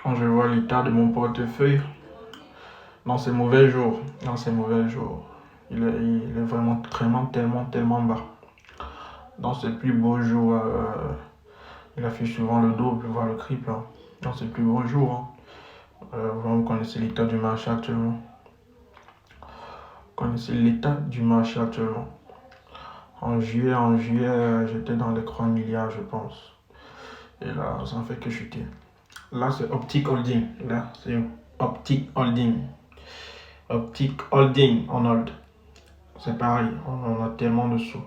Quand je vois l'état de mon portefeuille, dans ces mauvais jours, il est vraiment tellement bas. Dans ses plus beaux jours, il affiche souvent le double, voire le triple. Dans ses plus beaux jours, vous connaissez l'état du marché actuellement. En juillet, j'étais dans les 3 milliards, je pense. Et là, ça ne fait que chuter. Là, c'est Optic Holding. Optic Holding en hold. C'est pareil, on a tellement de sous.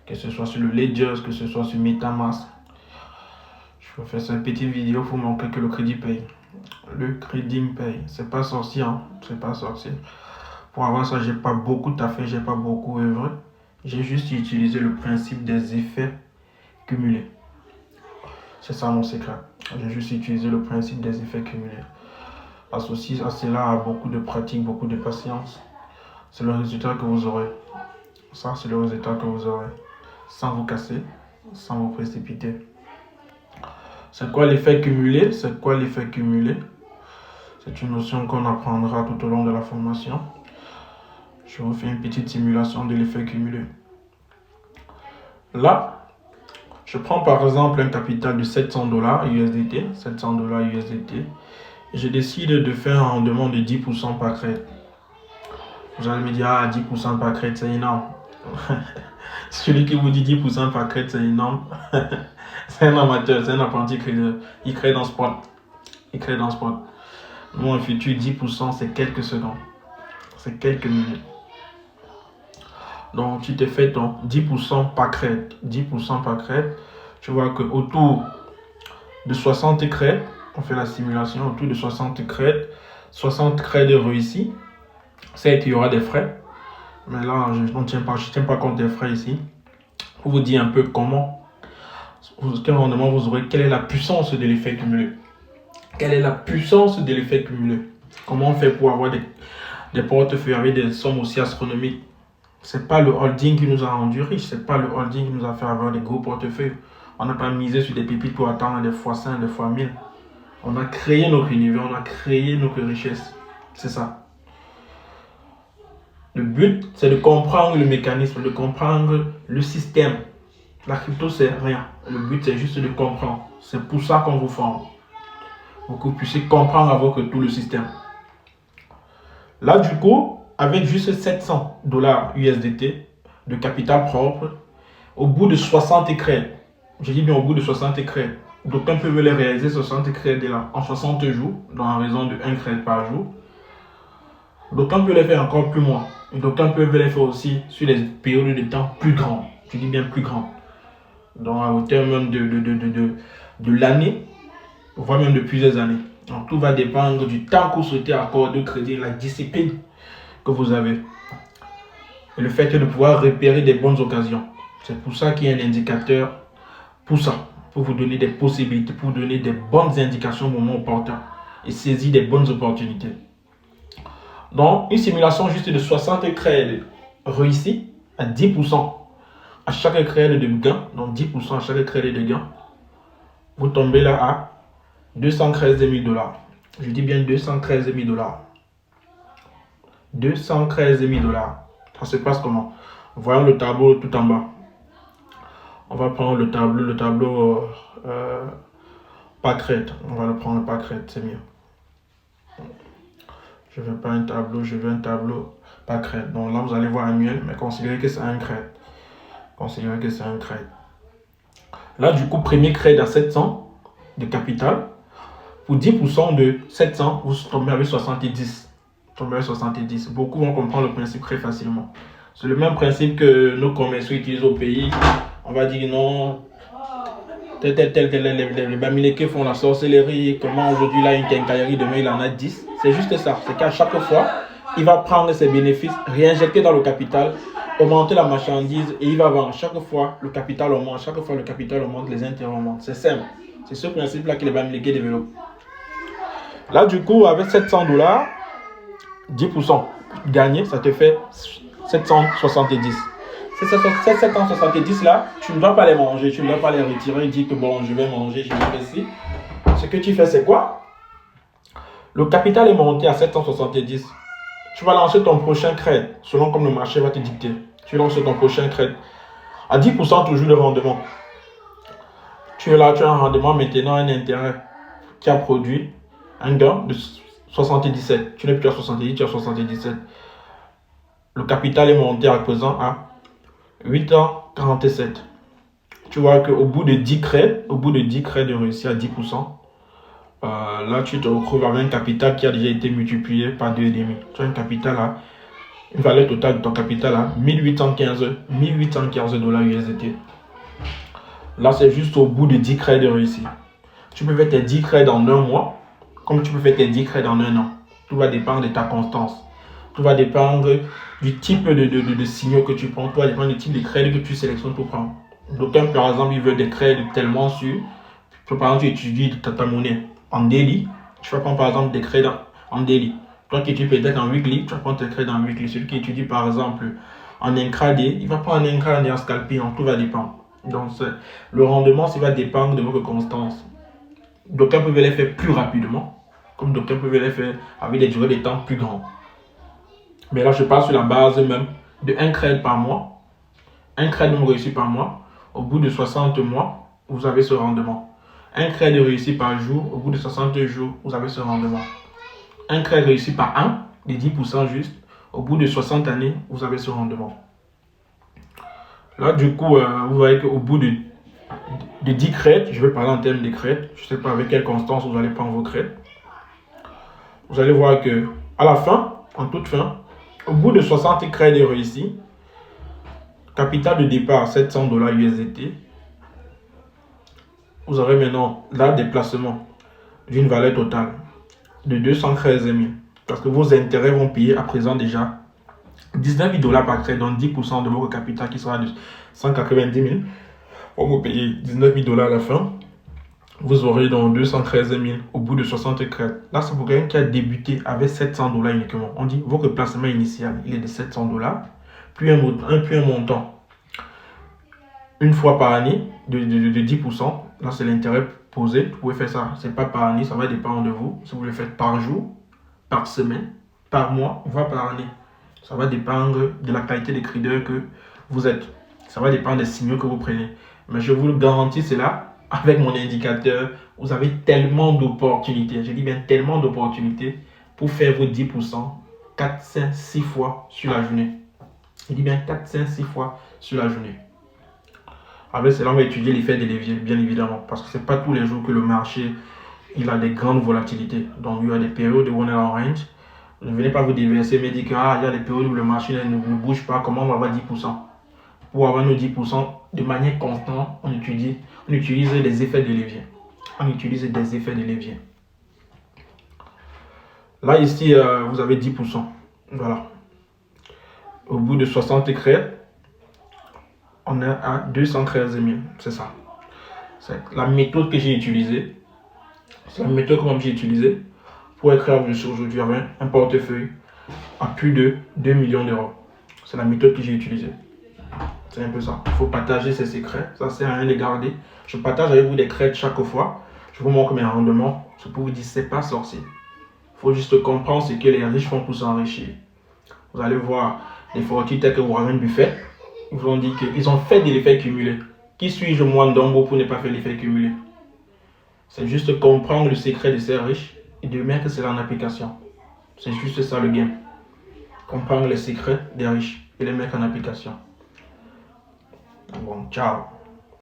Que ce soit sur le Ledger, que ce soit sur MetaMask. Je vais faire cette petite vidéo pour montrer que le crédit paye. Le crédit paye. C'est pas sorcier, hein. C'est pas sorcier. Pour avoir ça, j'ai pas beaucoup taffé, j'ai pas beaucoup œuvré. J'ai juste utilisé le principe des effets cumulés. C'est ça mon secret. J'ai juste utilisé le principe des effets cumulés. Associé à cela, à beaucoup de pratique, beaucoup de patience. C'est le résultat que vous aurez. Ça, c'est le résultat que vous aurez. Sans vous casser, sans vous précipiter. C'est quoi l'effet cumulé? C'est une notion qu'on apprendra tout au long de la formation. Je vous fais une petite simulation de l'effet cumulé. Là, je prends par exemple un capital de 700 $ USDT. Et je décide de faire un rendement de 10% par trade. Vous allez me dire, 10% par trade, c'est énorme. Celui qui vous dit 10% par trade, c'est énorme. C'est un amateur, c'est un apprenti trader. Il crée dans spot. Moi, un futur 10%, c'est quelques secondes. C'est quelques minutes. Donc, tu te fais ton 10% par trade. Tu vois qu'autour de 60 trades, on fait la simulation, autour de 60 trades réussis. Certes, il y aura des frais. Mais là, je ne tiens pas compte des frais ici. Pour vous dire un peu quel rendement vous aurez, quelle est la puissance de l'effet cumulé. Comment on fait pour avoir des portefeuilles avec des sommes aussi astronomiques. C'est pas le holding qui nous a rendu riches, c'est pas le holding qui nous a fait avoir des gros portefeuilles. On n'a pas misé sur des pépites pour attendre des fois 5, des fois 1000. On a créé notre univers, on a créé notre richesse. C'est ça. Le but, c'est de comprendre le mécanisme, de comprendre le système. La crypto, c'est rien. Le but, c'est juste de comprendre. C'est pour ça qu'on vous forme. Pour que vous puissiez comprendre à votre tout le système. Là, du coup, avec juste 700 $ USDT de capital propre, au bout de 60 trades, je dis bien au bout de 60 trades, d'aucuns peuvent les réaliser 60 trades là en 60 jours, dans la raison de 1 trade par jour. D'aucuns peuvent les faire encore plus moins. D'aucuns peuvent les faire aussi sur des périodes de temps plus grandes. Je dis bien plus grandes. Donc à hauteur même de l'année, voire même de plusieurs années. Donc tout va dépendre du temps que vous souhaitez accorder au crédit, la discipline que vous avez. Et le fait de pouvoir repérer des bonnes occasions. C'est pour ça qu'il y a un indicateur pour ça. Pour vous donner des possibilités, pour vous donner des bonnes indications au moment opportun. Et saisir des bonnes opportunités. Donc une simulation juste de 60 trades réussis à 10% à chaque trade de gain. Donc 10% à chaque trade de gain. Vous tombez là à 213 000 $. Je dis bien 213 000 $. 213 000 $. Ça se passe comment? Voyons le tableau tout en bas. On va prendre le tableau par trade. On va le prendre par trade, c'est mieux. Je ne veux pas un tableau, je veux un tableau par trade. Donc là, vous allez voir annuel, mais considérez que c'est un trade. Là, du coup, premier trade à 700 de capital. Pour 10% de 700, vous tombez avec 70. Beaucoup vont comprendre le principe très facilement. C'est le même principe que nos commerçants utilisent au pays. On va dire non, les Bamileke font la sorcellerie. Comment aujourd'hui, là, une quincaillerie, demain, il en a 10. C'est juste ça. C'est qu'à chaque fois, il va prendre ses bénéfices, réinjecter dans le capital, augmenter la marchandise et il va vendre. Chaque fois, le capital augmente. Les intérêts augmentent. C'est simple. C'est ce principe-là que les Bamileke développent. Là, du coup, avec 700 $, 10% gagné, ça te fait 770. Ces 770 là, tu ne dois pas les manger, tu ne dois pas les retirer et dire que bon, je vais manger, je vais faire ci. Ce que tu fais, c'est quoi? Le capital est monté à 770. Tu vas lancer ton prochain trade, selon comme le marché va te dicter. Tu lances ton prochain trade à 10% toujours de rendement. Tu es là, tu as un rendement maintenant, un intérêt qui a produit un gain de 77. Tu n'es plus à 70, tu es à 77. Le capital est monté à présent à 8h47. Tu vois qu'au bout de 10 crêtes, de réussir à 10%, là tu te retrouves avec un capital qui a déjà été multiplié par 2,5. Tu as un capital à une valeur totale de ton capital à 1815 dollars USDT. Là, c'est juste au bout de 10 crêtes de réussir. Tu peux faire tes 10 crêtes en un mois, comme tu peux faire tes 10 crêtes en un an. Tout va dépendre de ta constance. Tout va dépendre du type de signaux que tu prends. Tout va dépendre du type de crêtes que tu sélectionnes pour prendre. D'aucuns, par exemple, ils veulent des crêtes tellement sûrs. Par exemple, tu étudies ta monnaie en daily. Tu vas prendre par exemple des crêtes en daily. Toi qui étudies peut-être en weekly, tu vas prendre tes crêtes en weekly. Celui qui étudie par exemple en intraday, il va prendre un intraday en scalping. Tout va dépendre. Donc, le rendement, ça va dépendre de votre constance. D'aucuns peuvent les faire plus rapidement, comme d'aucuns peuvent les faire avec des durées de temps plus grandes. Mais là, je parle sur la base même de un trade par mois. Un trade réussi par mois. Au bout de 60 mois, vous avez ce rendement. Un trade réussi par jour. Au bout de 60 jours, vous avez ce rendement. Un trade réussi par an, de 10% juste. Au bout de 60 années, vous avez ce rendement. Là, du coup, vous voyez qu'au bout de 10 crêtes, je vais parler en termes de crêtes, je ne sais pas avec quelle constance vous allez prendre vos crêtes. Vous allez voir que à la fin, en toute fin, au bout de 60 crêtes réussis, capital de départ 700 dollars USDT, vous aurez maintenant là des placements d'une valeur totale de 213 000. Parce que vos intérêts vont payer à présent déjà 19 000 dollars par crête, donc 10% de votre capital qui sera de 190 000. On vous payer 19 000 dollars à la fin. Vous aurez donc 213 000 au bout de 60 crêtes. Là, c'est pour quelqu'un qui a débuté avec 700 dollars uniquement. On dit votre placement initial, il est de 700 dollars, puis un montant. Une fois par année de 10%. Là, c'est l'intérêt posé. Vous pouvez faire ça. Ce n'est pas par année, ça va dépendre de vous. Si vous le faites par jour, par semaine, par mois, voire par année. Ça va dépendre de la qualité de trader que vous êtes. Ça va dépendre des signaux que vous prenez. Mais je vous le garantis, c'est là, avec mon indicateur, vous avez tellement d'opportunités. Je dis bien tellement d'opportunités pour faire vos 10%, 4, 5, 6 fois sur la journée. Je dis bien 4, 5, 6 fois sur la journée. Avec cela, on va étudier l'effet des leviers, bien évidemment. Parce que ce n'est pas tous les jours que le marché il a des grandes volatilités. Donc, il y a des périodes où on est en range. Ne venez pas vous déverser, mais dire qu'il y a des périodes où le marché ne bouge pas. Comment on va avoir 10%? Pour avoir nos 10%, de manière constante, on utilise les effets de levier. On utilise des effets de levier. Là, ici, vous avez 10%. Voilà. Au bout de 60 crêtes, on est à 213 000. C'est ça. C'est la méthode que j'ai utilisée. C'est la méthode que j'ai utilisée pour être aujourd'hui avec un portefeuille à plus de 2 millions d'euros. C'est la méthode que j'ai utilisée. C'est un peu ça. Il faut partager ses secrets. Ça sert à rien de garder. Je partage avec vous des crêtes chaque fois. Je vous montre mes rendements. C'est pour vous dire, c'est pas sorcier. Il faut juste comprendre ce que les riches font pour s'enrichir. Vous allez voir des fortunes telles que Warren Buffett. Ils vous ont dit qu'ils ont fait de l'effet cumulé. Qui suis-je moi Ndongo pour ne pas faire l'effet cumulé? C'est juste comprendre le secret de ces riches et de mettre cela en application. C'est juste ça le game. Comprendre les secrets des riches et les mettre en application. Bon, ciao.